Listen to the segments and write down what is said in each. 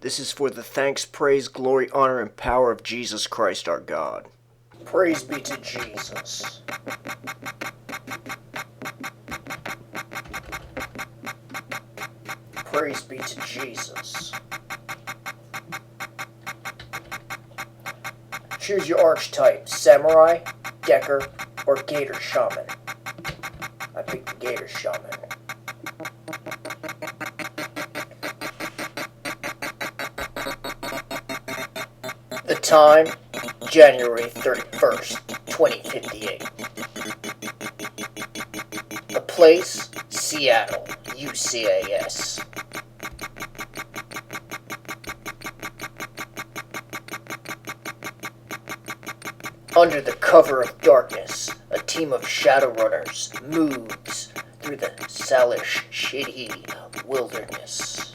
This is for the thanks, praise, glory, honor, and power of Jesus Christ our God. Praise be to Jesus. Praise be to Jesus. Choose your archetype, Samurai, Decker, or Gator Shaman. I picked the Gator Shaman. The time, January 31st, 2058. The place, Seattle, UCAS. Under the cover of darkness, a team of Shadowrunners moves through the Salish shitty wilderness.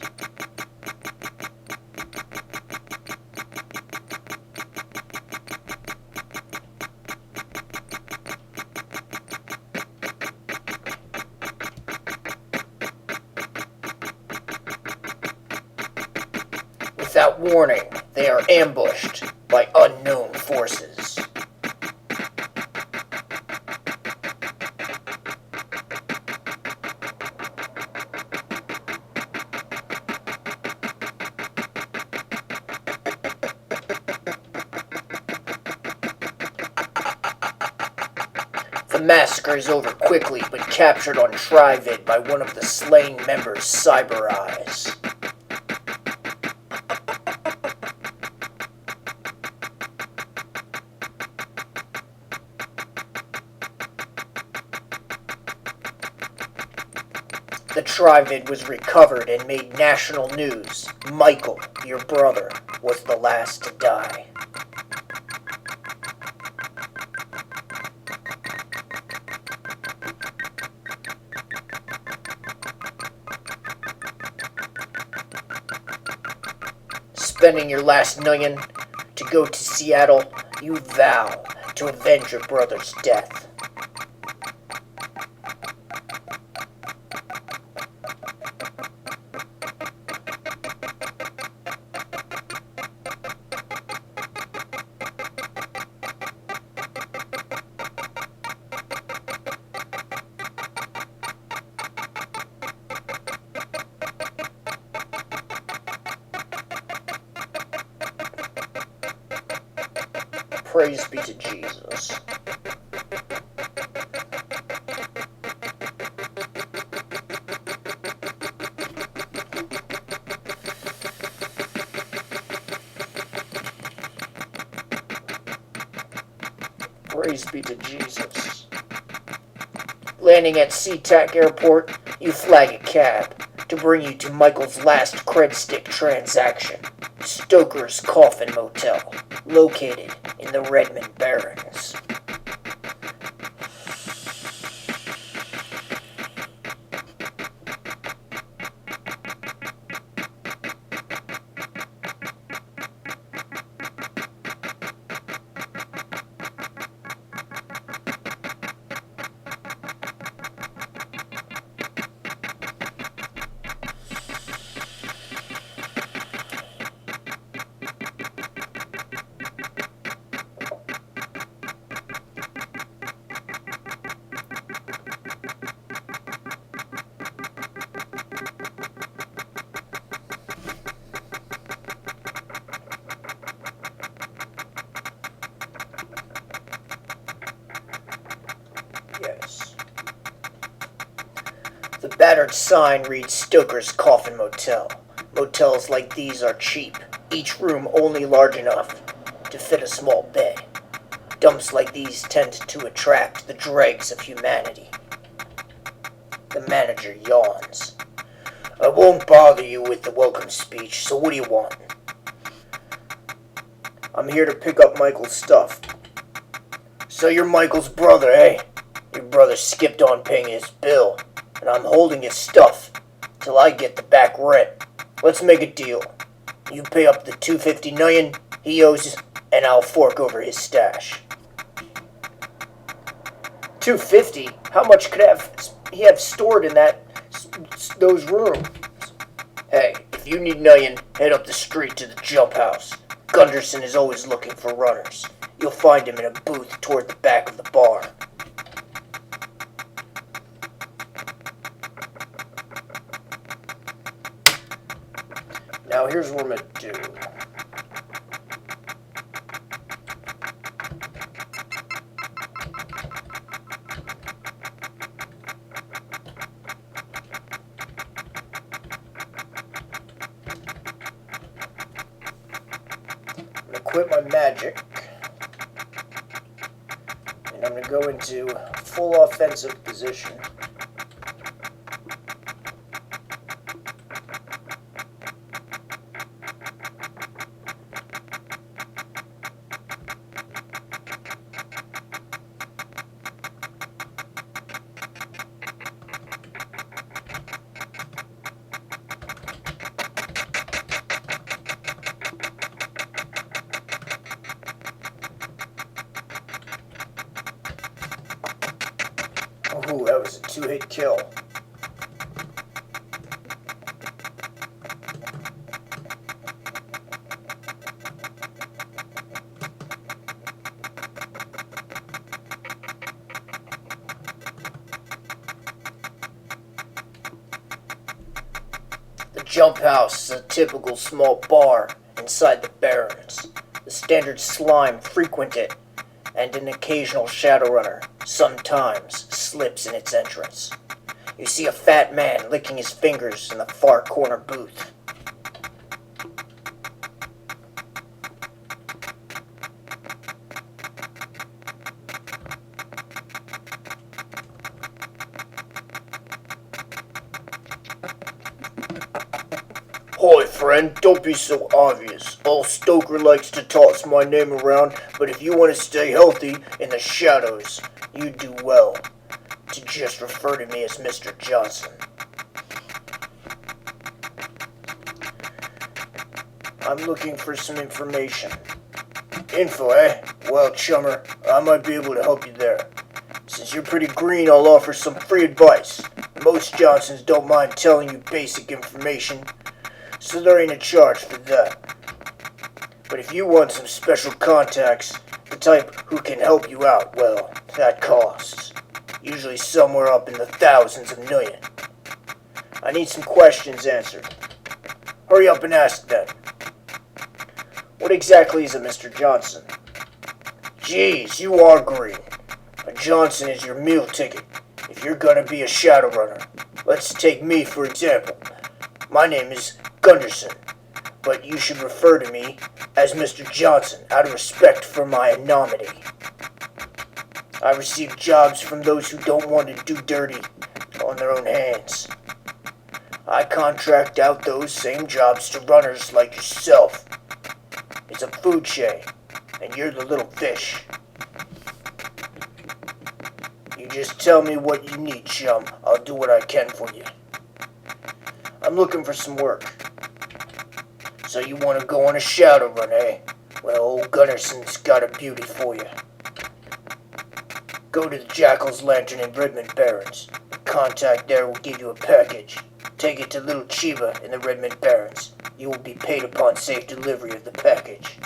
Without warning, they are ambushed by unknown forces. The massacre is over quickly, but captured on Trivid by one of the slain members' cyber eyes. The Trivid was recovered and made national news. Michael, your brother, was the last to die. Spending your last million to go to Seattle, you vow to avenge your brother's death. Praise be to Jesus. Praise be to Jesus. Landing at SeaTac Airport, you flag a cab to bring you to Michael's last cred stick transaction, Stoker's Coffin Motel, located in the Redmond Barrens. Yes. The battered sign reads Stoker's Coffin Motel. Motels like these are cheap, each room only large enough to fit a small bed. Dumps like these tend to attract the dregs of humanity. The manager yawns. I won't bother you with the welcome speech, so what do you want? I'm here to pick up Michael's stuff. So you're Michael's brother, eh? Your brother skipped on paying his bill, and I'm holding his stuff till I get the back rent. Let's make a deal. You pay up the $250 million he owes, and I'll fork over his stash. $250? How much could he have stored in those rooms? Hey, If you need nothing, head up the street to the jump house. Gunderson is always looking for runners. You'll find him in a booth toward the back of the bar. Now here's what I'm gonna do. I'm gonna quit my magic. And I'm gonna go into full offensive position. Ooh, that was a 2-hit kill. The jump house is a typical small bar inside the Barrens. The standard slime frequent it, and an occasional Shadowrunner sometimes slips in its entrance. You see a fat man licking his fingers in the far corner booth. Hi, friend, don't be so obvious. Old Stoker likes to toss my name around, but if you want to stay healthy in the shadows, you do well to just refer to me as Mr. Johnson. I'm looking for some information. Info, eh? Well, chummer, I might be able to help you there. Since you're pretty green, I'll offer some free advice. Most Johnsons don't mind telling you basic information, so there ain't a charge for that. But if you want some special contacts, the type who can help you out, well, that costs. Usually somewhere up in the thousands of million. I need some questions answered. Hurry up and ask them. What exactly is a Mr. Johnson? Geez, you are green. A Johnson is your meal ticket if you're gonna be a Shadowrunner. Let's take me for example. My name is Gunderson, but you should refer to me as Mr. Johnson out of respect for my anonymity. I receive jobs from those who don't want to do dirty on their own hands. I contract out those same jobs to runners like yourself. It's a food chain, and you're the little fish. You just tell me what you need, chum. I'll do what I can for you. I'm looking for some work. So you want to go on a Shadowrun, eh? Well, old Gunderson's got a beauty for you. Go to the Jackal's Lantern in Redmond Barrens. The contact there will give you a package. Take it to Little Chiba in the Redmond Barrens. You will be paid upon safe delivery of the package.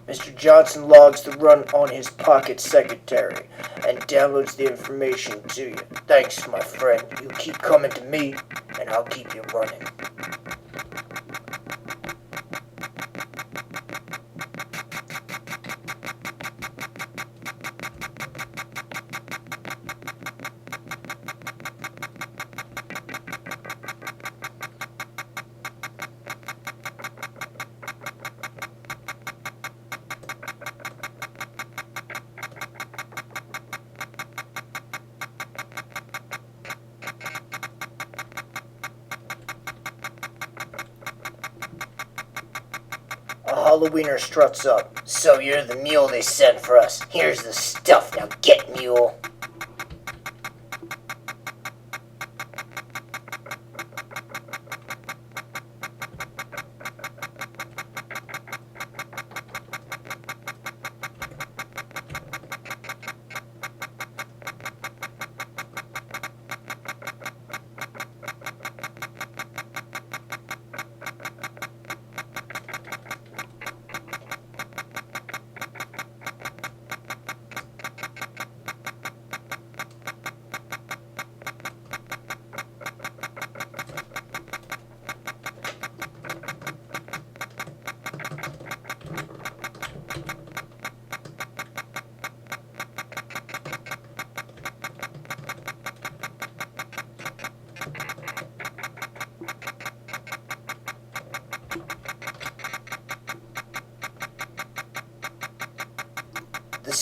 Mr. Johnson logs the run on his pocket secretary and downloads the information to you. Thanks, my friend. You keep coming to me, and I'll keep you running. Halloweener struts up. So you're the mule they sent for us. Here's the stuff. Now get, mule.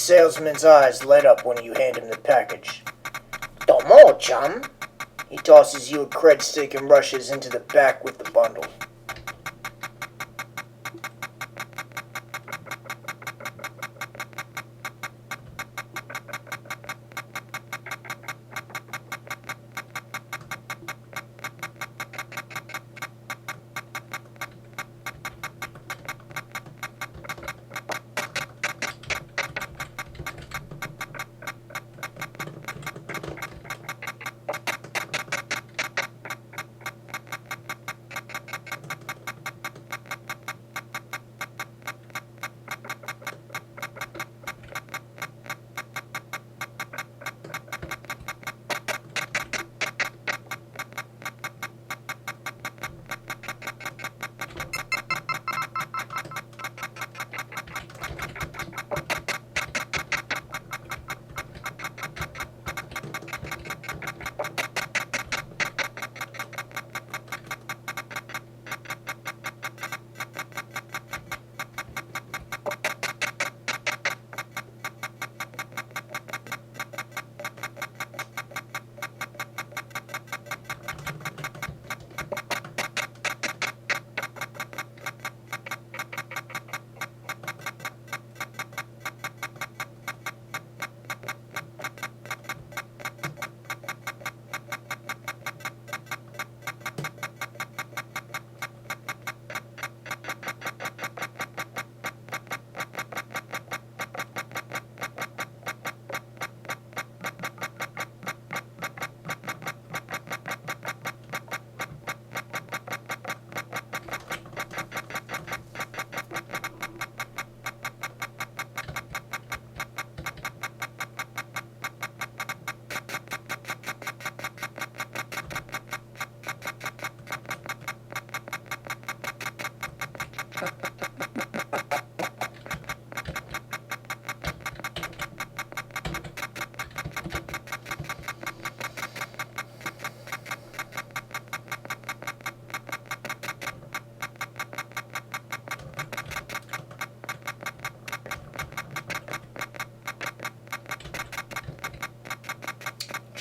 salesman's eyes light up when you hand him the package. Domo, chum. He tosses you a cred stick and rushes into the back with the bundle.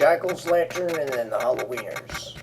Jackal's Lantern, and then the Halloweeners.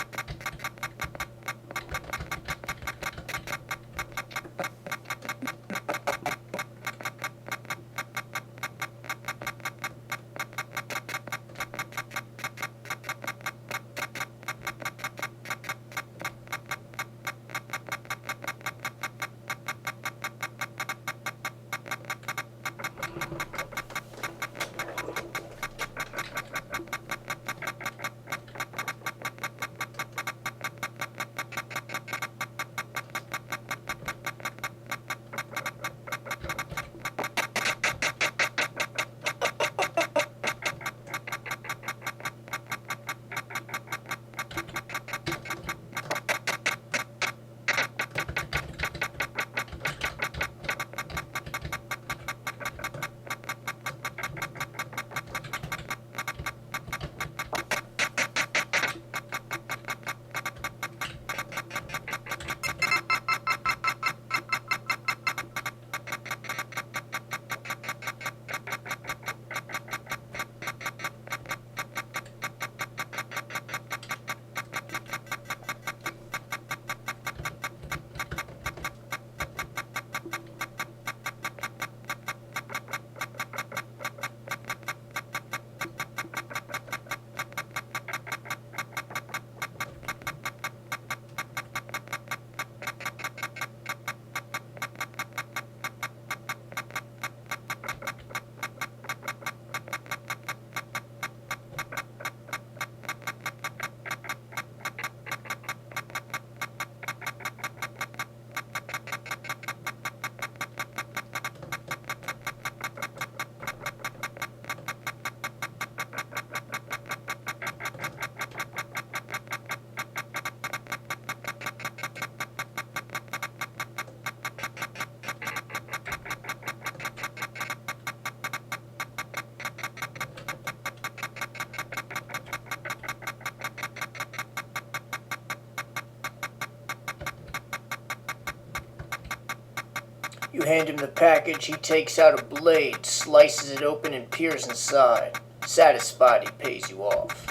You hand him the package, he takes out a blade, slices it open, and peers inside. Satisfied, he pays you off.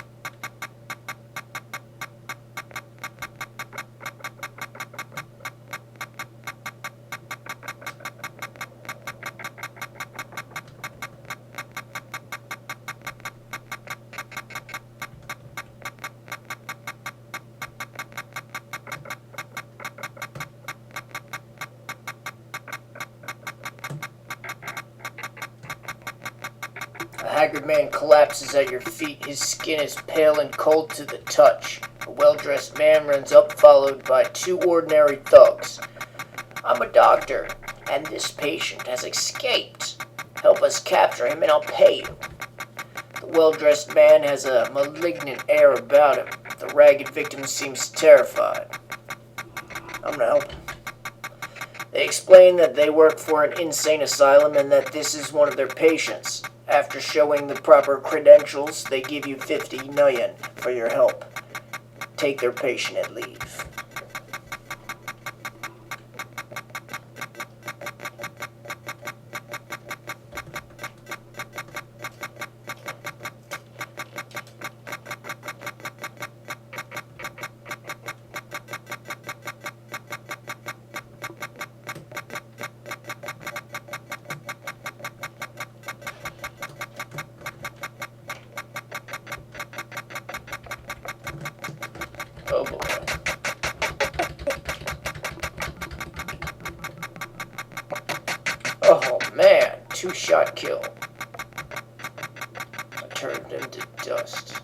A haggard man collapses at your feet. His skin is pale and cold to the touch. A well-dressed man runs up, followed by two ordinary thugs. I'm a doctor, and this patient has escaped. Help us capture him and I'll pay you. The well-dressed man has a malignant air about him. The ragged victim seems terrified. I'm gonna help him. They explain that they work for an insane asylum and that this is one of their patients. After showing the proper credentials, they give you 50 million for your help. Take their patient and leave. Oh boy. Oh man, two-shot kill. I turned him to dust.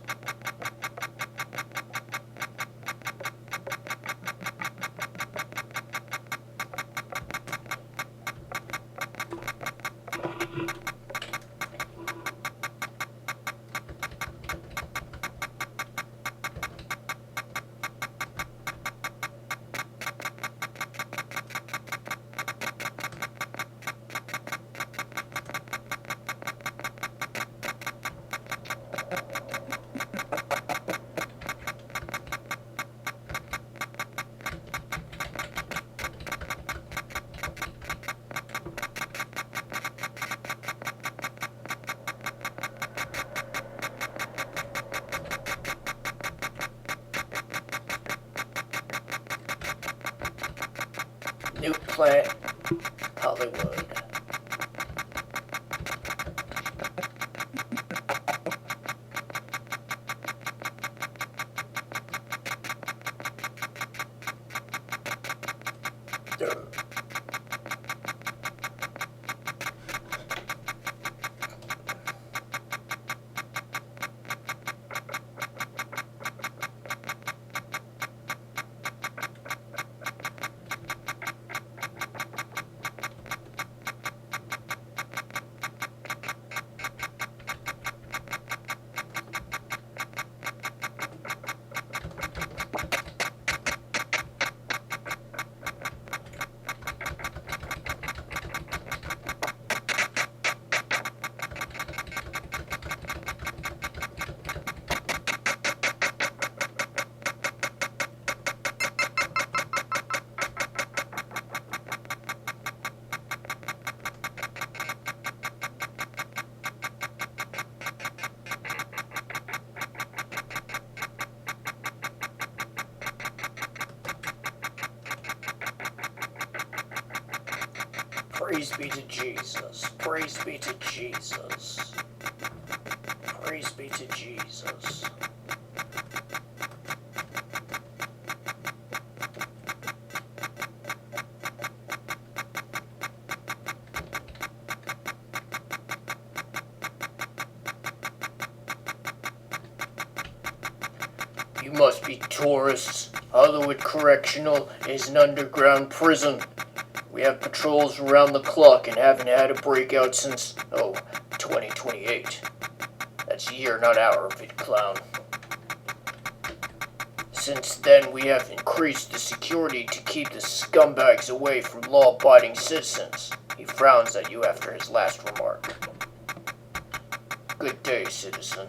New plant, Hollywood. Praise be to Jesus. Praise be to Jesus. Praise be to Jesus. You must be tourists. Hollywood Correctional is an underground prison. We have patrols around the clock and haven't had a breakout since, 2028. That's year, not hour, vid clown. Since then, we have increased the security to keep the scumbags away from law-abiding citizens. He frowns at you after his last remark. Good day, citizen.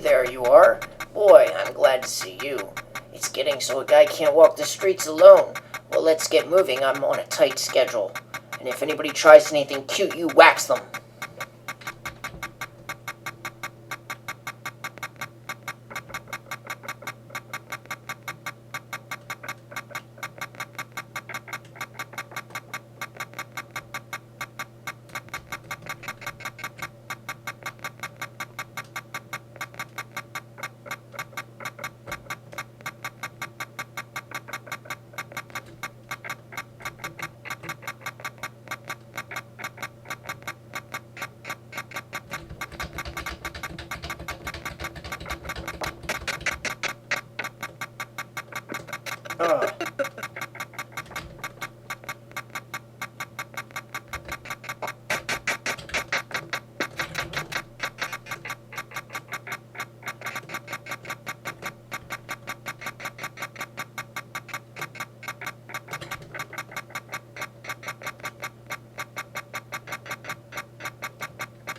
there you are. Boy, I'm glad to see you. It's getting so a guy can't walk the streets alone. Well, let's get moving. I'm on a tight schedule. And if anybody tries anything cute, you wax them.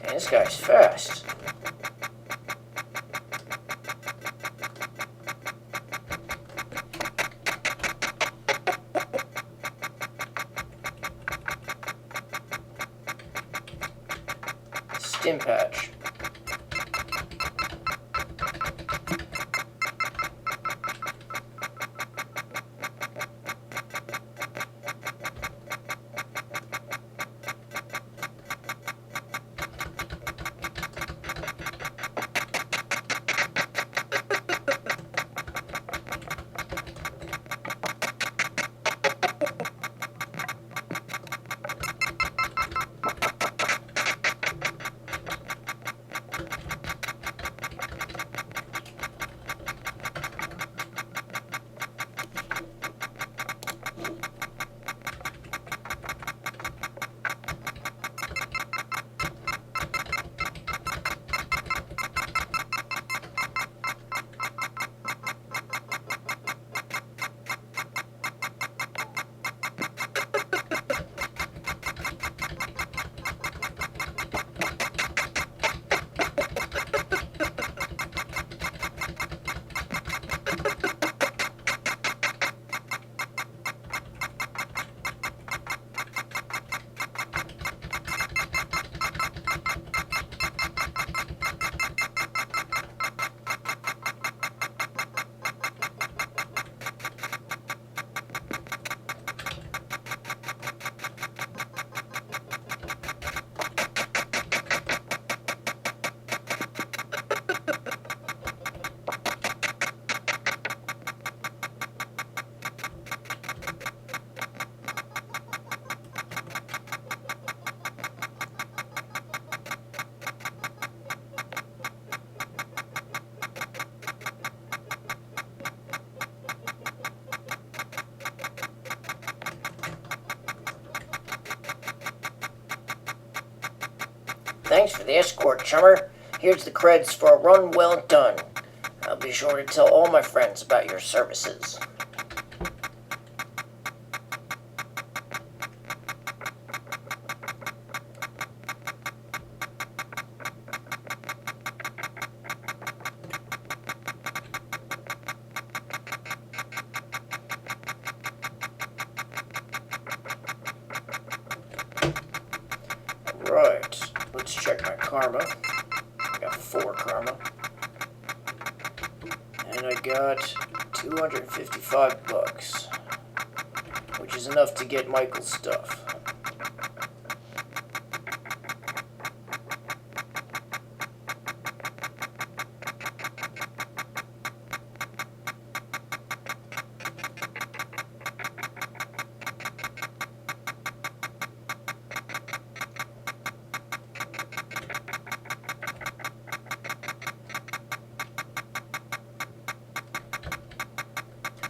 Man, this guy's fast. Stim patch. Thanks for the escort, chummer. Here's the creds for a run well done. I'll be sure to tell all my friends about your services. Right, let's check my karma. I got 4 karma. And I got 255 bucks, which is enough to get Michael's stuff.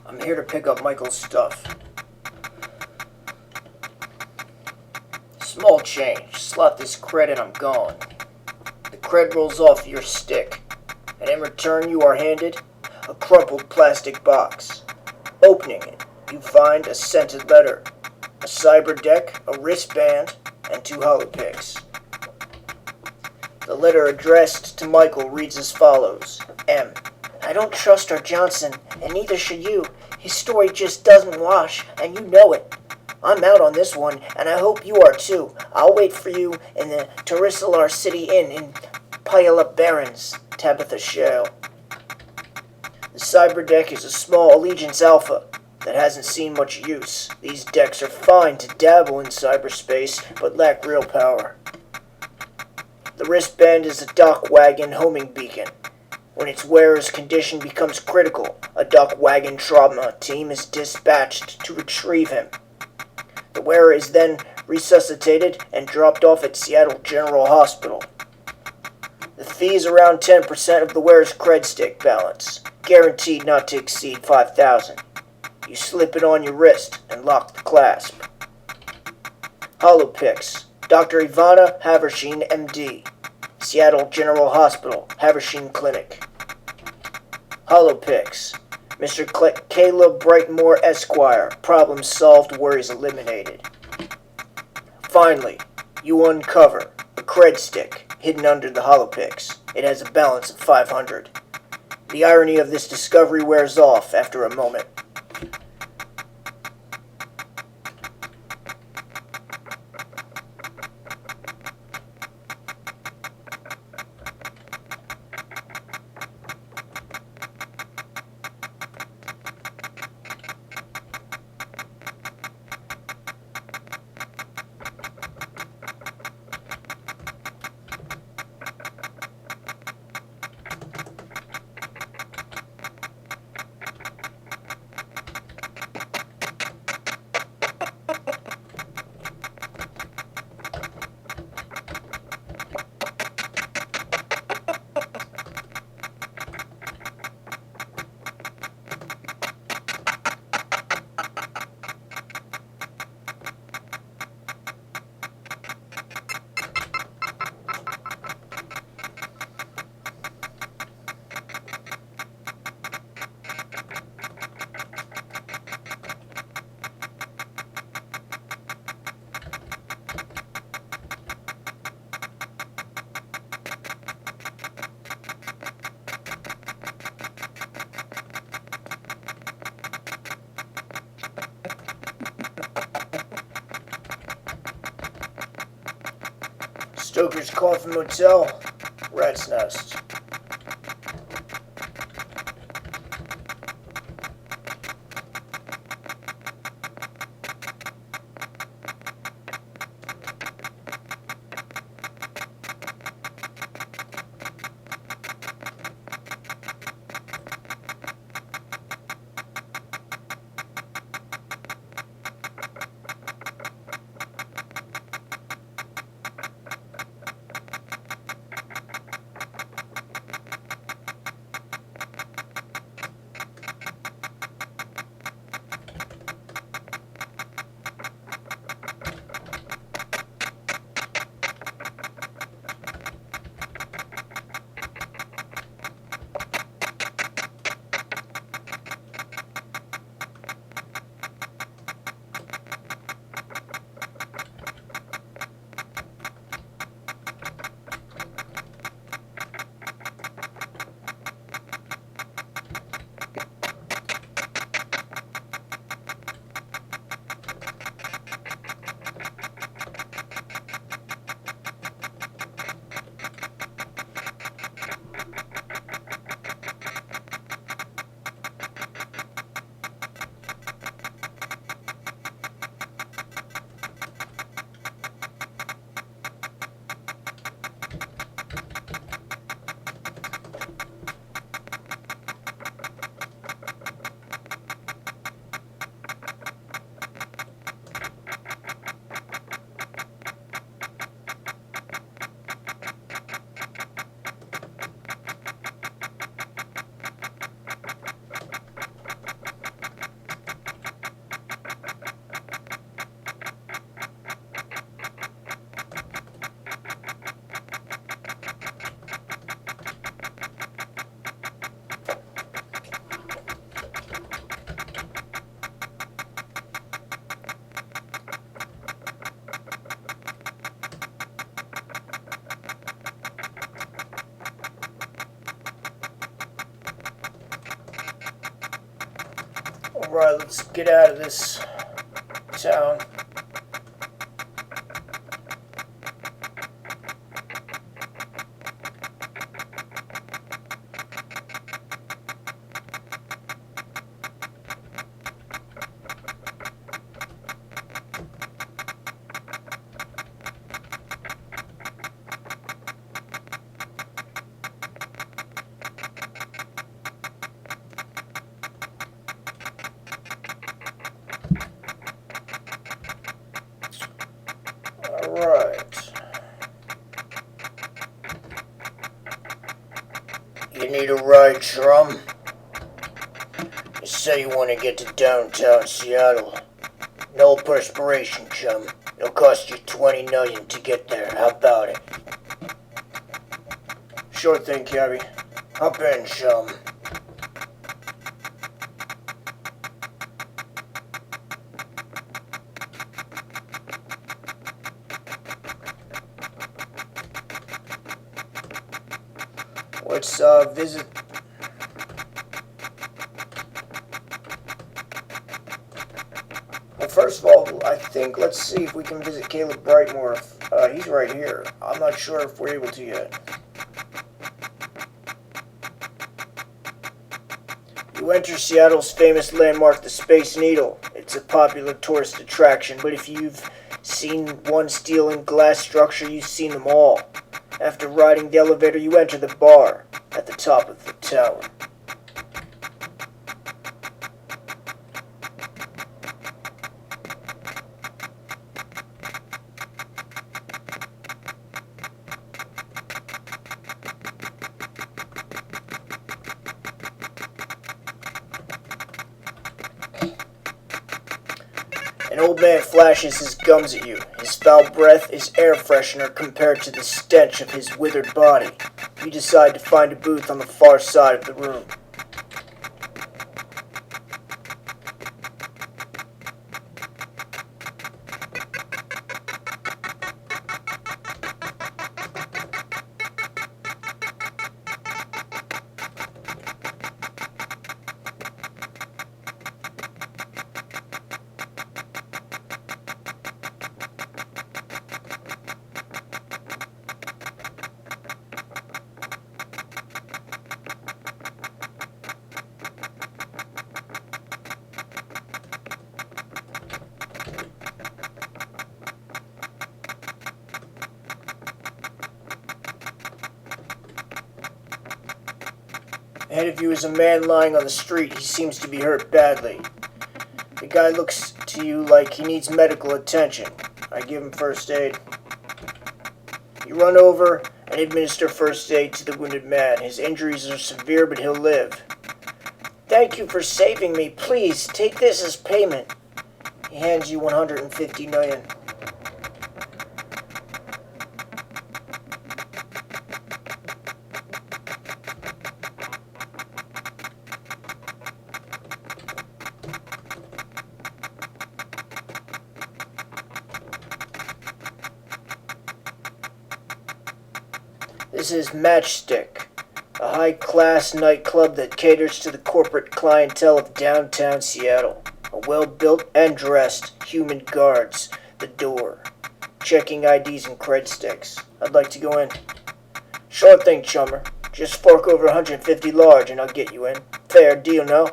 I'm here to pick up Michael's stuff. Small change. Slot this cred and I'm gone. The cred rolls off your stick, and in return you are handed a crumpled plastic box. Opening it, you find a scented letter, a cyber deck, a wristband, and 2 holopicks. The letter addressed to Michael reads as follows. M. I don't trust our Johnson, and neither should you. His story just doesn't wash, and you know it. I'm out on this one, and I hope you are too. I'll wait for you in the Tarisalar City Inn in Puyallup Barrens, Tabitha Shale. The cyber deck is a small Allegiance Alpha that hasn't seen much use. These decks are fine to dabble in cyberspace, but lack real power. The wristband is a dock wagon homing beacon. When its wearer's condition becomes critical, a dock wagon trauma team is dispatched to retrieve him. The wearer is then resuscitated and dropped off at Seattle General Hospital. The fee is around 10% of the wearer's cred stick balance, guaranteed not to exceed $5,000. You slip it on your wrist and lock the clasp. Holopix, Dr. Ivana Haversheen, MD, Seattle General Hospital, Haversheen Clinic. Holopix, Mr. Caleb Brightmore, Esquire, problem solved, worries eliminated. Finally, you uncover a cred stick hidden under the Holopix. It has a balance of 500. The irony of this discovery wears off after a moment. Stoker's Coffin Motel, Rat's Nest. Right, let's get out of this town. Alright. You need a ride, Drum? You say you want to get to downtown Seattle. No perspiration, chum. It'll cost you $20 million to get there. How about it? Sure thing, Cabby. Hop in, chum. Let's visit. Well, first of all, I think let's see if we can visit Caleb Brightmore. He's right here. I'm not sure if we're able to yet. You enter Seattle's famous landmark, the Space Needle. It's a popular tourist attraction, but if you've seen one steel and glass structure, you've seen them all. After riding the elevator, you enter the bar at the top of the tower. An old man flashes his gums at you. His foul breath is air freshener compared to the stench of his withered body. You decide to find a booth on the far side of the room. Ahead of you is a man lying on the street. He seems to be hurt badly. The guy looks to you like he needs medical attention. I give him first aid. You run over and administer first aid to the wounded man. His injuries are severe, but he'll live. Thank you for saving me. Please, take this as payment. He hands you $150 million. This is Matchstick, a high-class nightclub that caters to the corporate clientele of downtown Seattle. A well-built and dressed human guards the door, checking IDs and cred sticks. I'd like to go in. Sure thing, chummer. Just fork over 150 large and I'll get you in. Fair deal, no?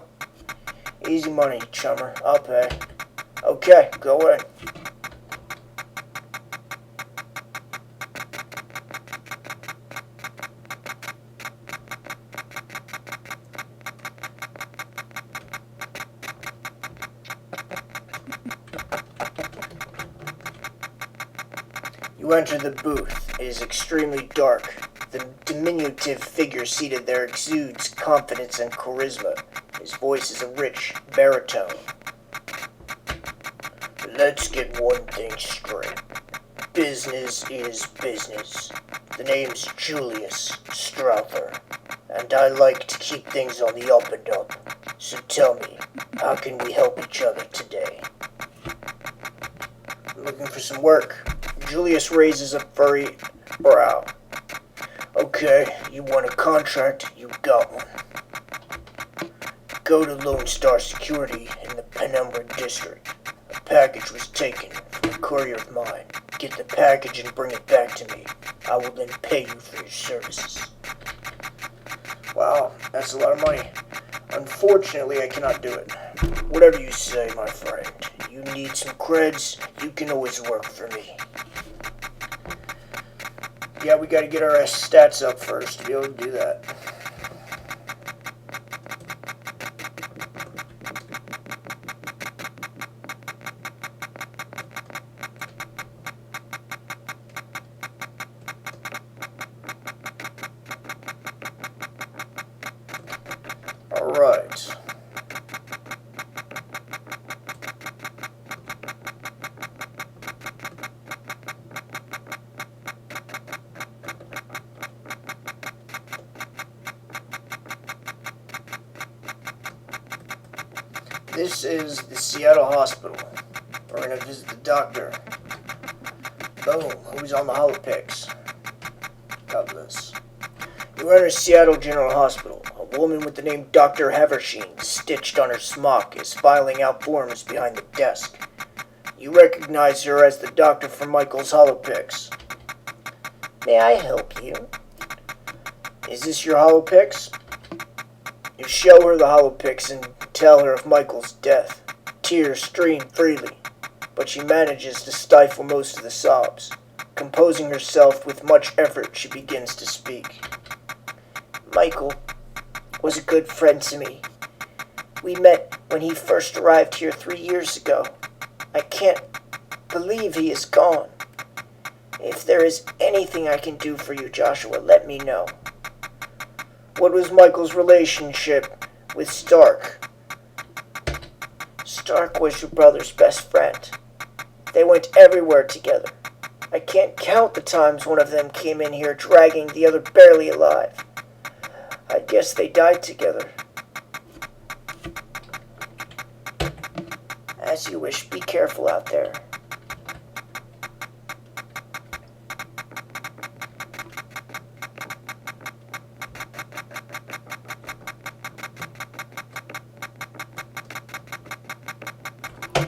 Easy money, chummer. I'll pay. Okay, go in. You enter the booth. It is extremely dark. The diminutive figure seated there exudes confidence and charisma. His voice is a rich baritone. Let's get one thing straight. Business is business. The name's Julius Strother, and I like to keep things on the up and up. So tell me, how can we help each other today? I'm looking for some work. Julius raises a furry brow. Okay, you want a contract? You got one. go to Lone Star Security in the Penumbra District. A package was taken from a courier of mine. Get the package and bring it back to me. I will then pay you for your services. Wow, that's a lot of money. Unfortunately, I cannot do it. Whatever you say, my friend. You need some creds, you can always work for me. Yeah, we gotta get our stats up first to be able to do that. Alright. This is the Seattle Hospital. We're gonna visit the doctor. Boom, who's on the holopics? God bless. You enter Seattle General Hospital. A woman with the name Dr. Haversheen, stitched on her smock, is filing out forms behind the desk. You recognize her as the doctor from Michael's holopics. May I help you? Is this your holopics? You show her the holopics and tell her of Michael's death. Tears stream freely, but she manages to stifle most of the sobs. Composing herself with much effort, she begins to speak. Michael was a good friend to me. We met when he first arrived here 3 years ago. I can't believe he is gone. If there is anything I can do for you, Joshua, let me know. What was Michael's relationship with Stark? Stark was your brother's best friend. They went everywhere together. I can't count the times one of them came in here dragging the other barely alive. I guess they died together. As you wish, be careful out there.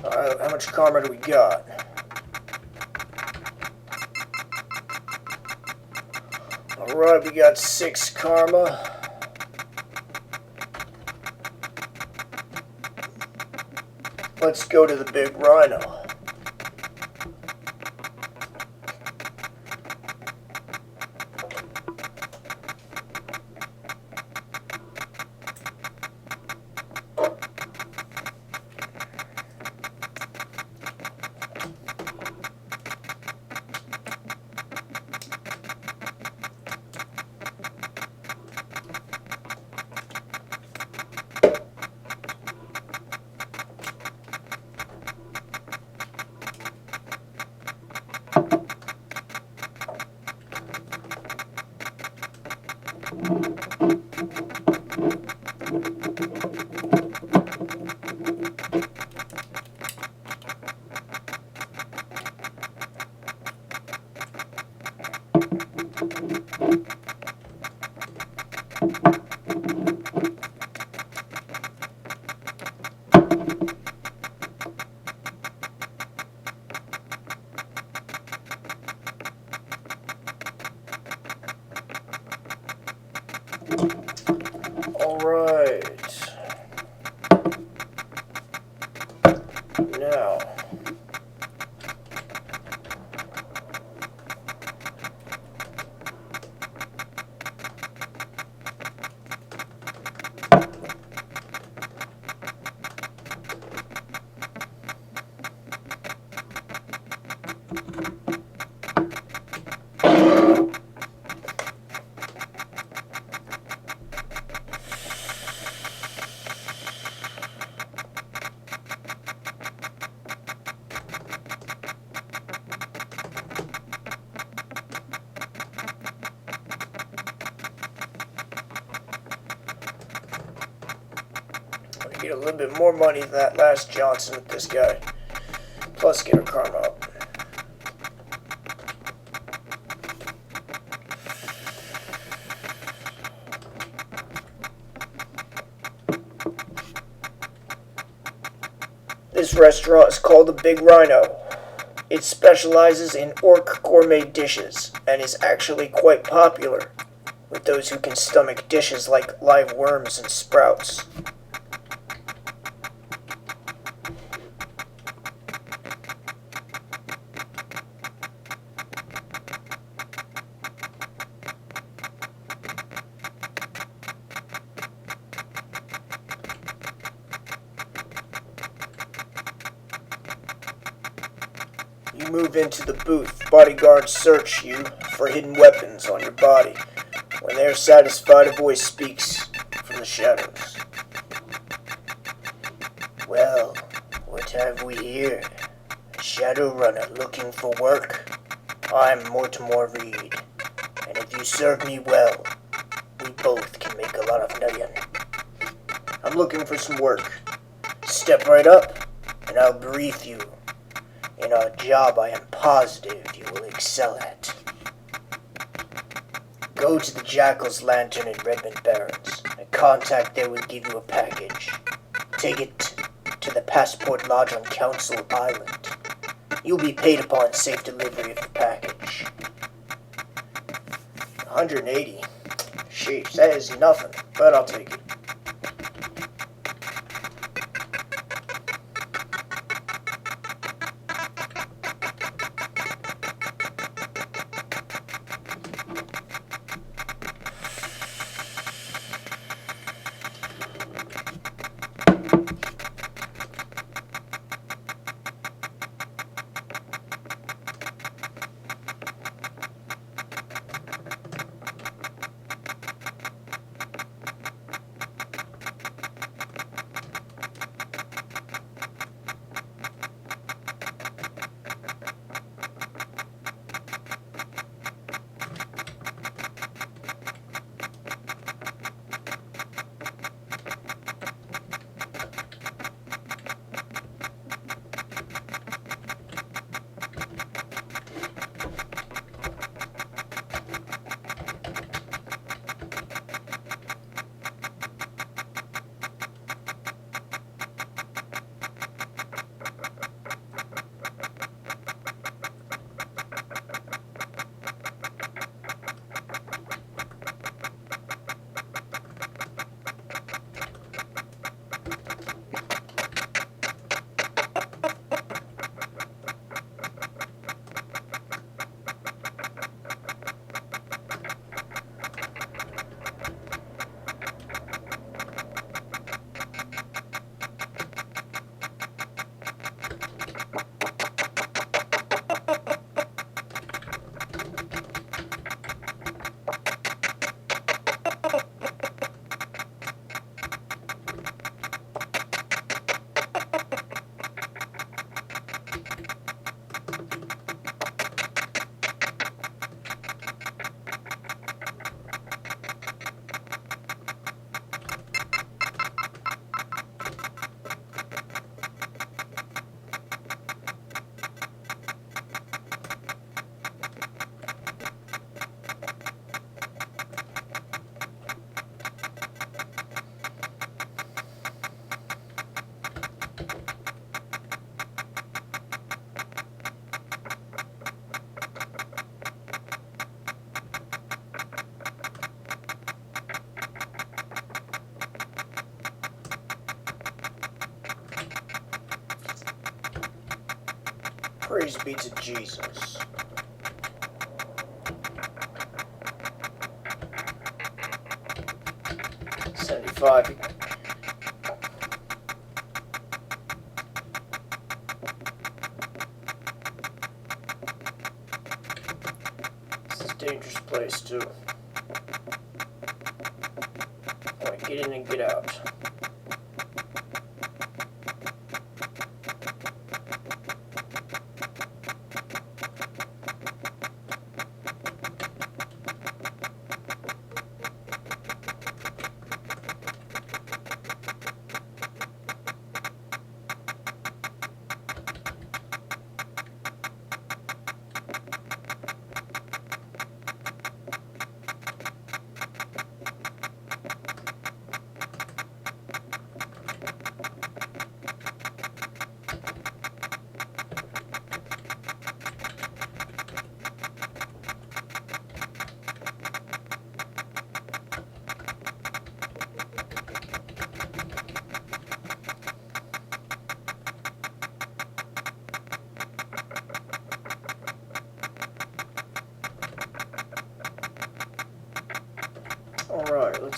Alright, how much karma do we got? Alright, we got 6 karma. Let's go to the big rhino. Alright. Now. Get a little bit more money than that last Johnson with this guy. Plus get her karma up. This restaurant is called the Big Rhino. It specializes in orc gourmet dishes and is actually quite popular with those who can stomach dishes like live worms and sprouts. You move into the booth. Bodyguards search you for hidden weapons on your body. When they are satisfied, a voice speaks from the shadows. Well, what have we here? A Shadowrunner looking for work? I'm Mortimer Reed, and if you serve me well, we both can make a lot of million. I'm looking for some work. Step right up, and I'll brief you in a job I am positive you will excel at. Go to the Jackal's Lantern in Redmond Barrens. A contact there will give you a package. Take it to the Passport Lodge on Council Island. You'll be paid upon safe delivery of the package. 180. Sheesh, that is nothing, but I'll take it. Praise be to Jesus. $75. This is a dangerous place too. Alright, get in and get out.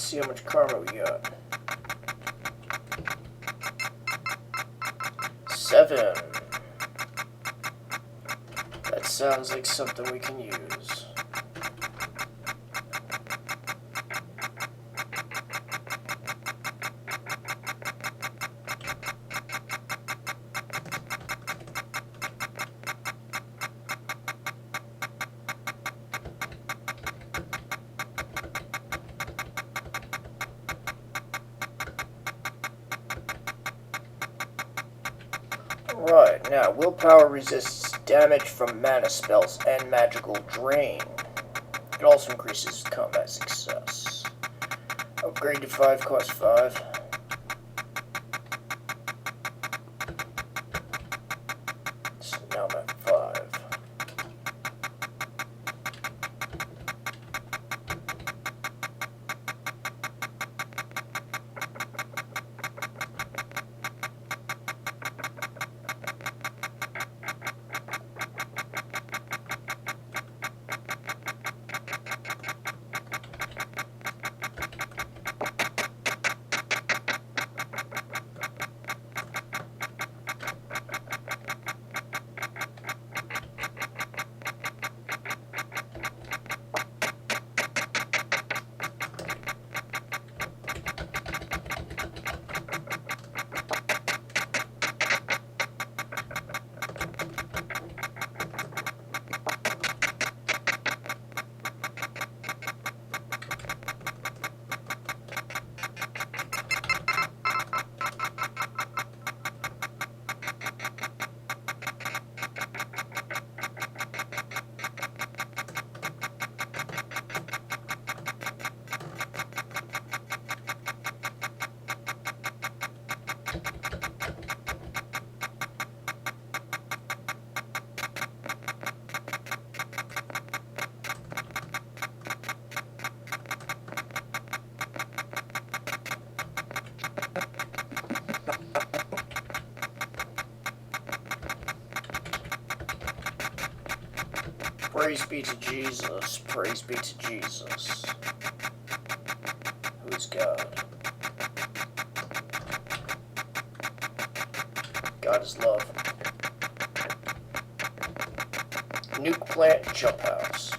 Let's see how much karma we got. 7. That sounds like something we can use. Right, now, willpower resists damage from mana spells and magical drain. It also increases combat success. Upgrade to 5 costs 5. So now I'm at 5. Praise be to Jesus. Praise be to Jesus. Who is God? God is love. Nuke plant jump house.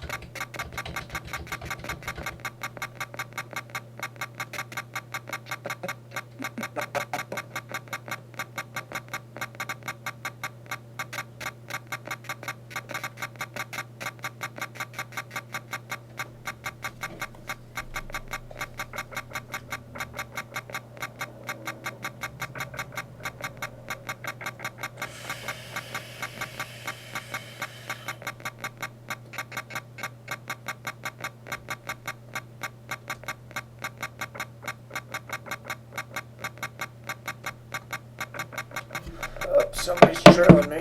Oh, somebody's trailing me.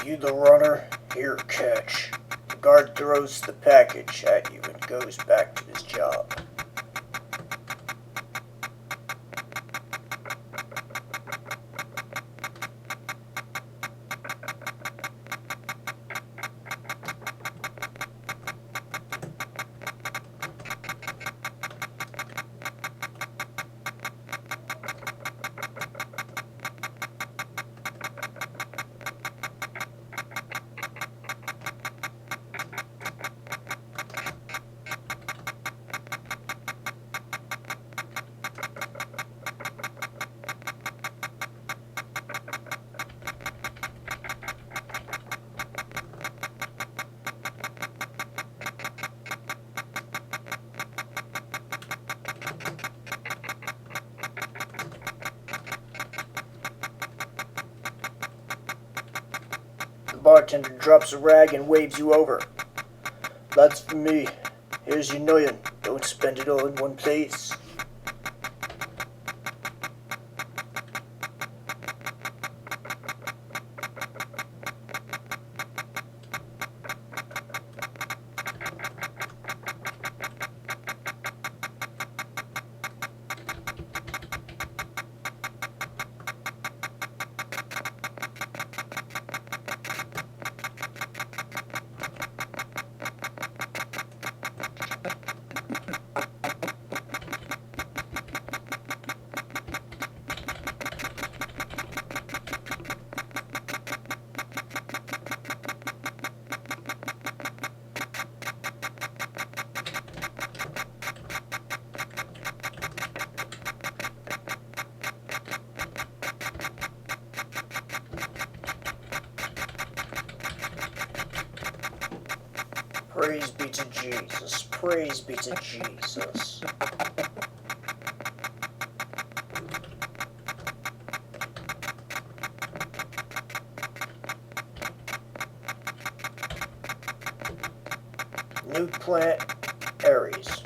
You the runner, here catch. The guard throws the package at you and goes back to his job. bartender drops a rag and waves you over. That's for me. Here's your million. Don't spend it all in one place. Praise be to Jesus. Praise be to Jesus. New plant, Aries.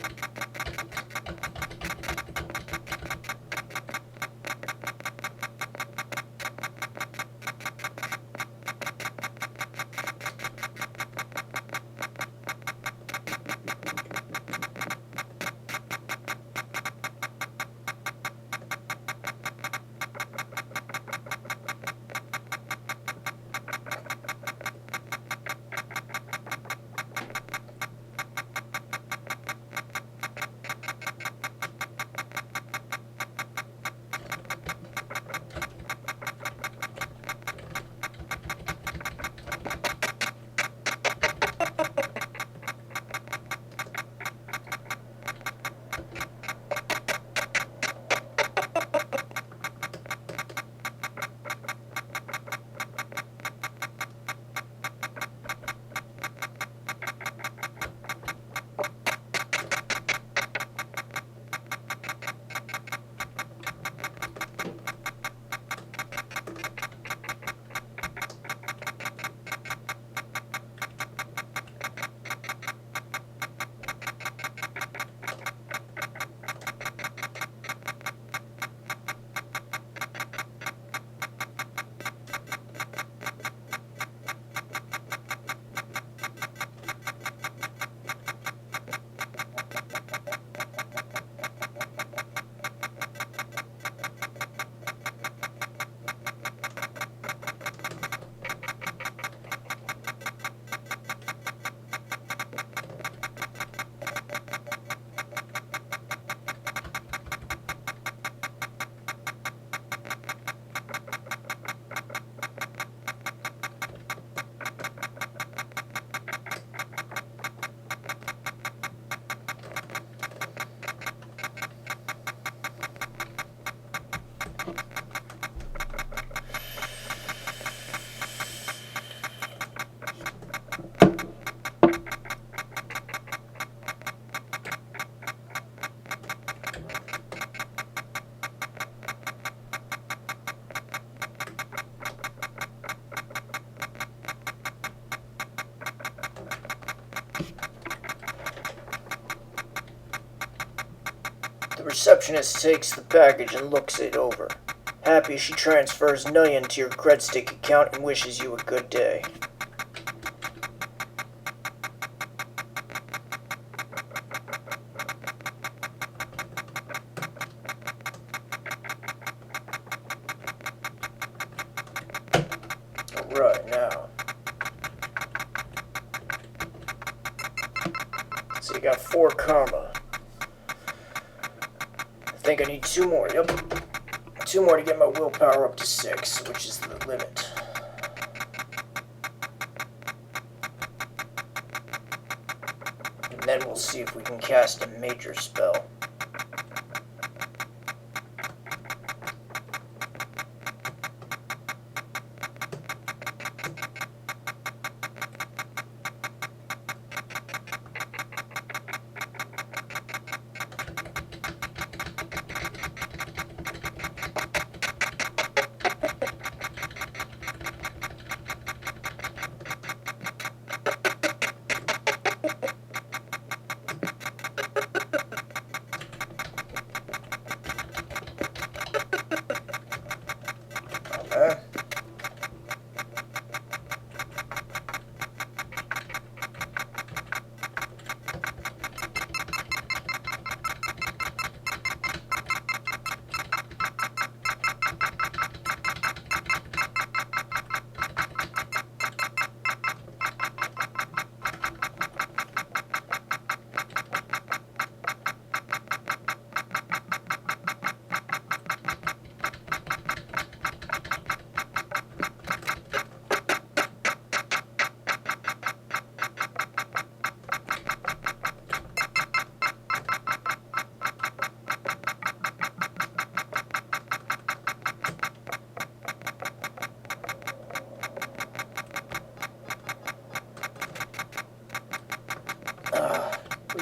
The receptionist takes the package and looks it over. Happy, she transfers $1 million to your credstick account and wishes you a good day. Alright, now. So you got 4 karma. I think I need 2 more, yep. 2 more to get my willpower up to 6, which is the limit. And then we'll see if we can cast a major spell.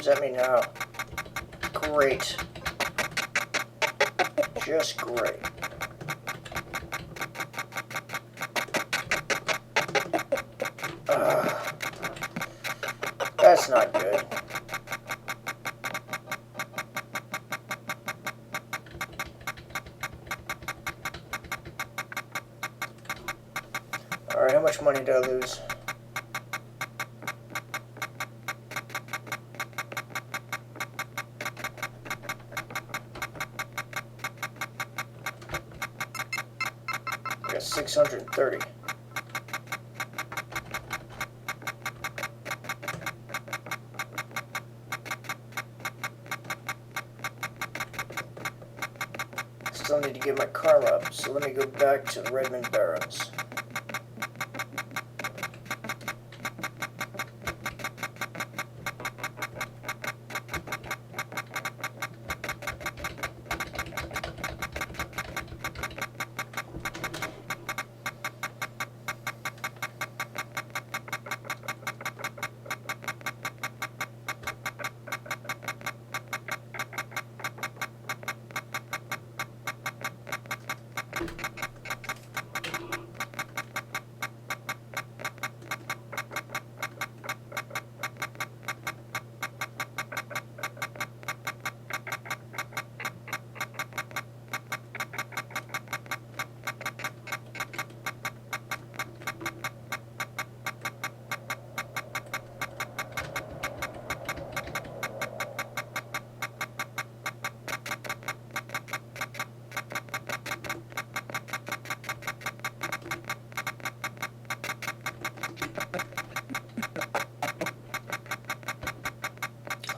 powers at me now. Great. Just great. That's not good. Alright, how much money did I lose? I got 630. Still need to get my karma up, so let me go back to the Redmond Barrows.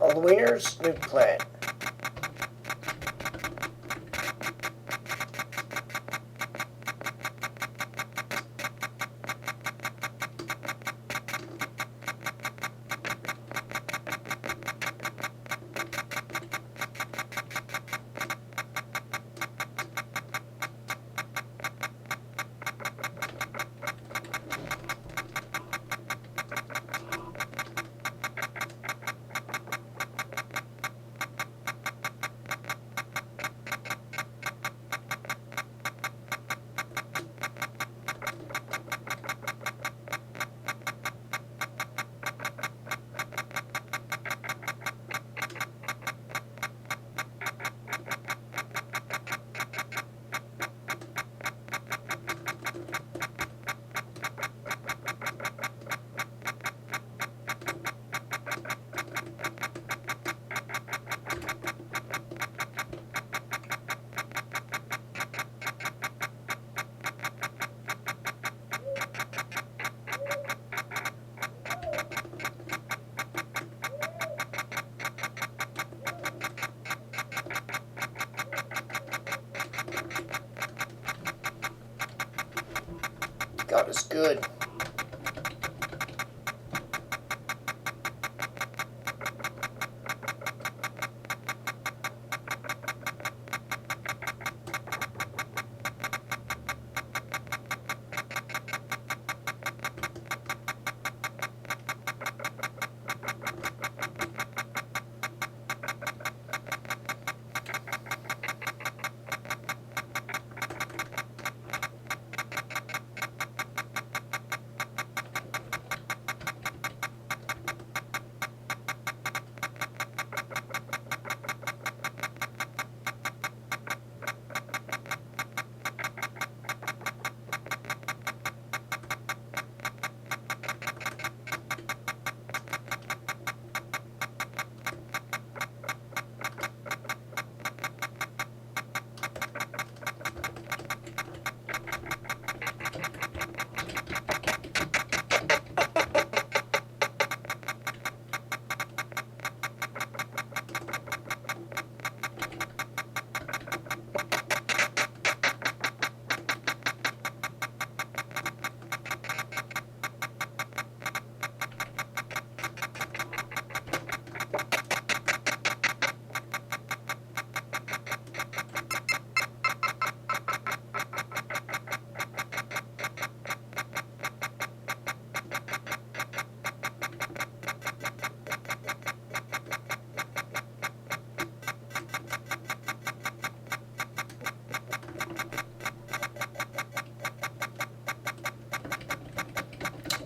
Halloweeners, new plan. God is good.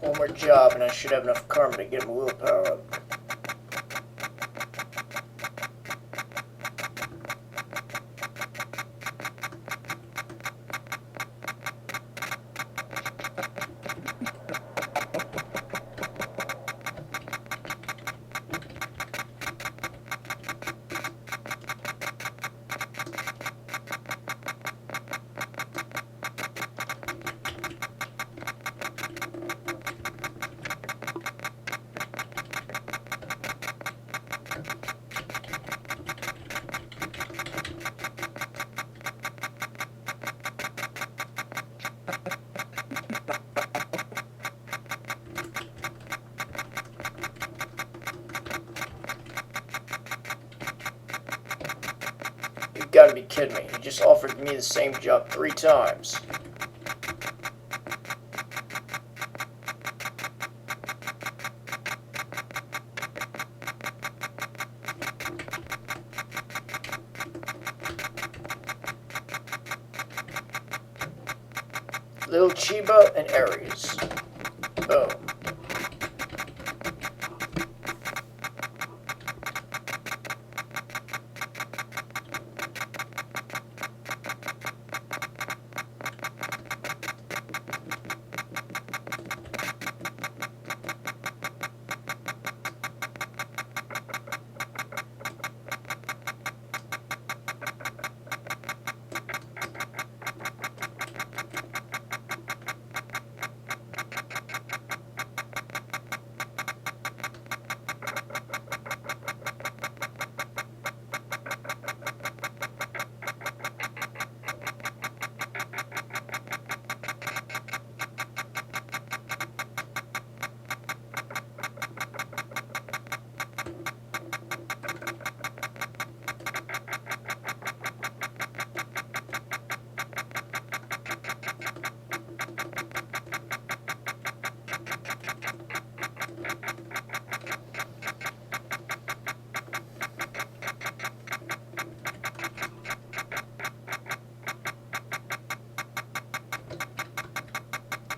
One more job and I should have enough karma to get my willpower up. You've got to be kidding me. He just offered me the same job 3 times. Little Chiba and Aries. Boom.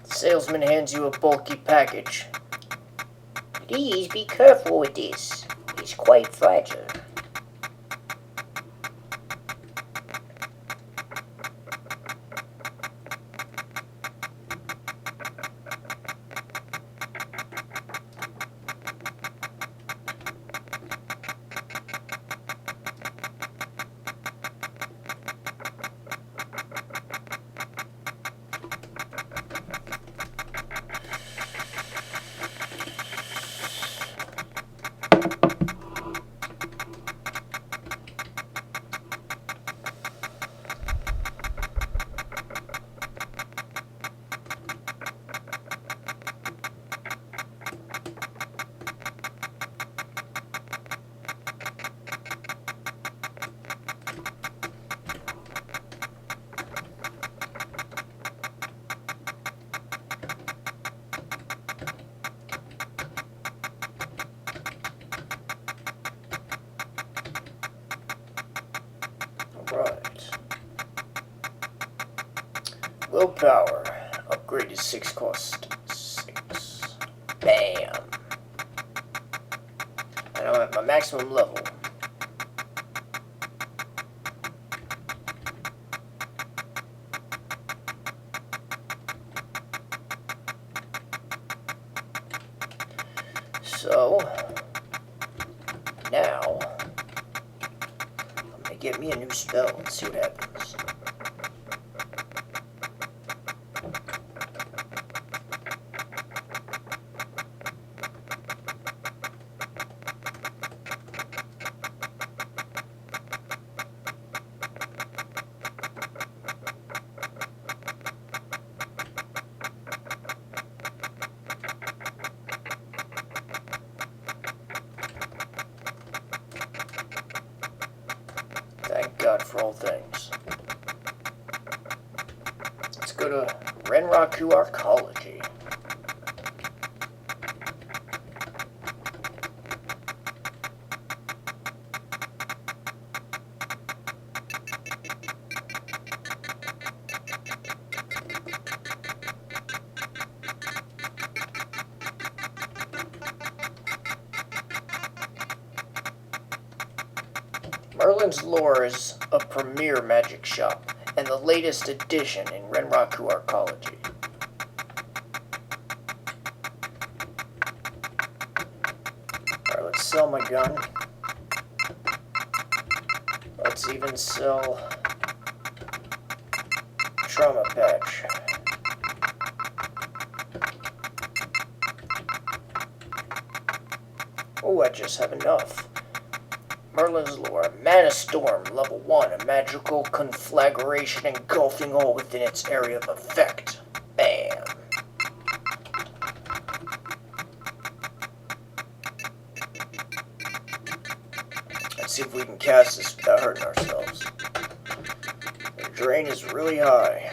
Salesman hands you a bulky package. Please be careful with this. It's quite fragile. Right. Willpower. Upgraded 6 cost 6. Bam. And I'm at my maximum level. So, now, I'm going to get me a new spell and see what happens. Thank God for all things. Let's go to Renraku Arcology. Merlin's Lore is a premier magic shop, and the latest addition in Renraku arcology. Alright, let's sell my gun. Let's even sell trauma patch. Oh, I just have enough. Merlin's Lore, Mana Storm, level 1, a magical conflagration engulfing all within its area of effect. Bam. Let's see if we can cast this without hurting ourselves. The drain is really high.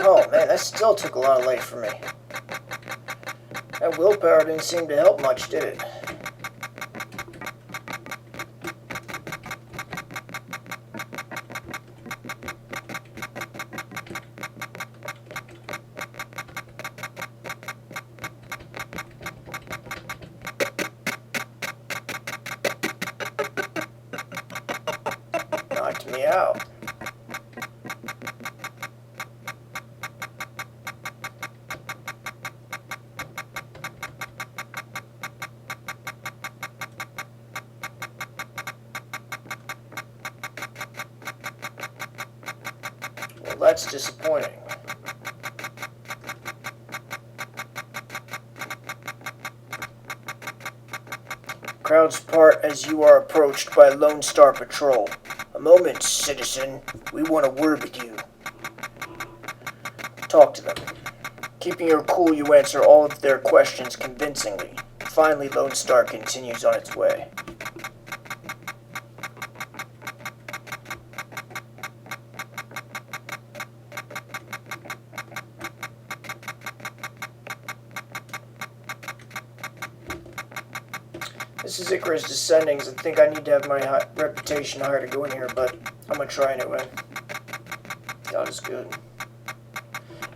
Oh man, that still took a lot of light from me. That willpower didn't seem to help much, did it? Knocked me out. Well, that's disappointing. Crowds part as you are approached by Lone Star Patrol. A moment, citizen. We want a word with you. Talk to them. Keeping your cool, you answer all of their questions convincingly. Finally, Lone Star continues on its way. This is Icarus Descendings. I think I need to have my reputation higher to go in here, but I'm gonna try anyway. God is good.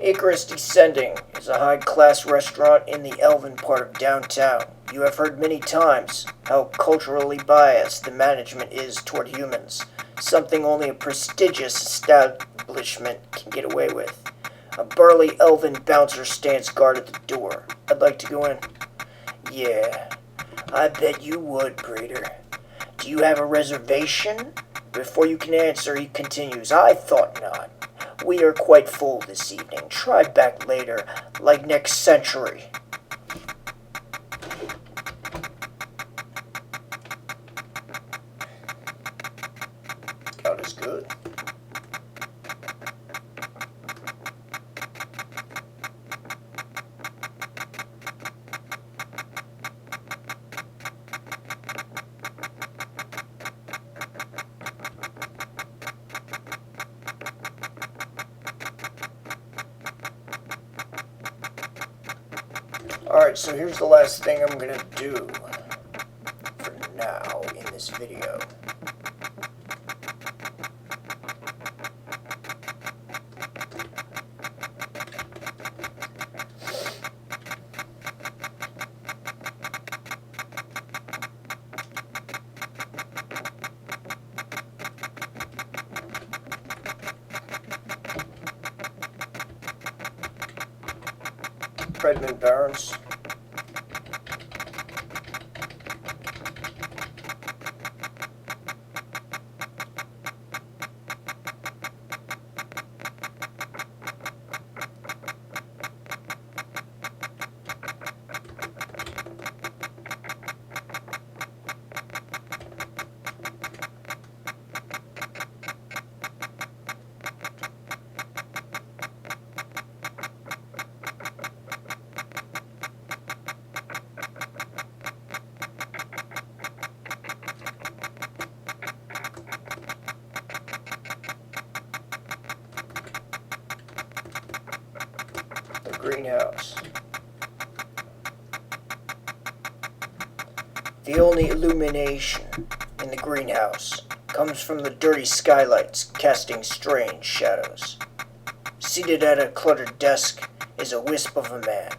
Icarus Descending is a high-class restaurant in the elven part of downtown. You have heard many times how culturally biased the management is toward humans, something only a prestigious establishment can get away with. A burly elven bouncer stands guard at the door. I'd like to go in. Yeah. I bet you would, Breeder. Do you have a reservation? Before you can answer, he continues, I thought not. We are quite full this evening. Try back later, like next century. God is good. Alright, so here's the last thing I'm gonna do for now in this video. Redmond Barons. Greenhouse. The only illumination in the greenhouse comes from the dirty skylights casting strange shadows. Seated at a cluttered desk is a wisp of a man,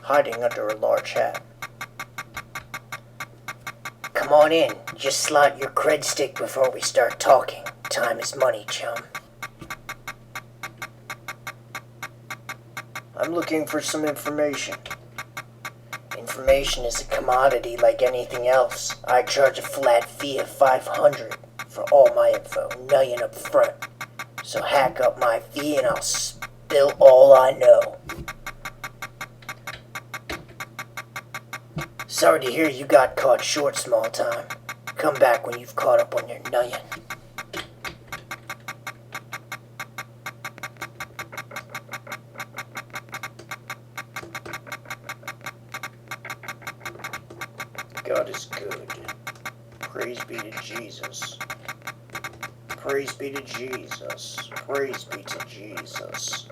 hiding under a large hat. Come on in. Just slot your cred stick before we start talking. Time is money, chum. I'm looking for some information. Information is a commodity like anything else. I charge a flat fee of $500 for all my info, $1,000,000 up front. So hack up my fee and I'll spill all I know. Sorry to hear you got caught short, small time. Come back when you've caught up on your $1,000,000. God is good. Praise be to Jesus. Praise be to Jesus. Praise be to Jesus.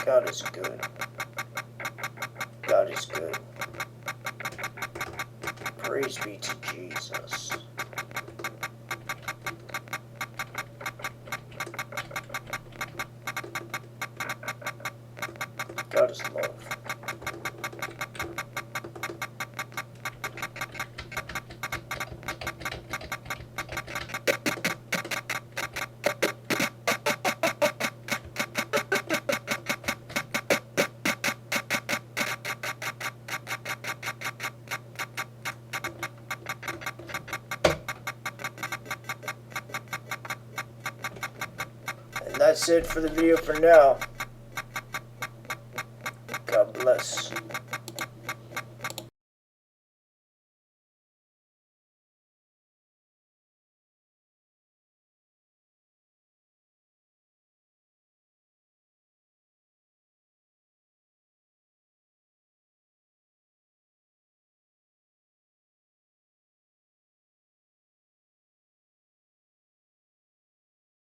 God is good. God is good. Praise be to Jesus. God is love. And that's it for the video for now. God bless.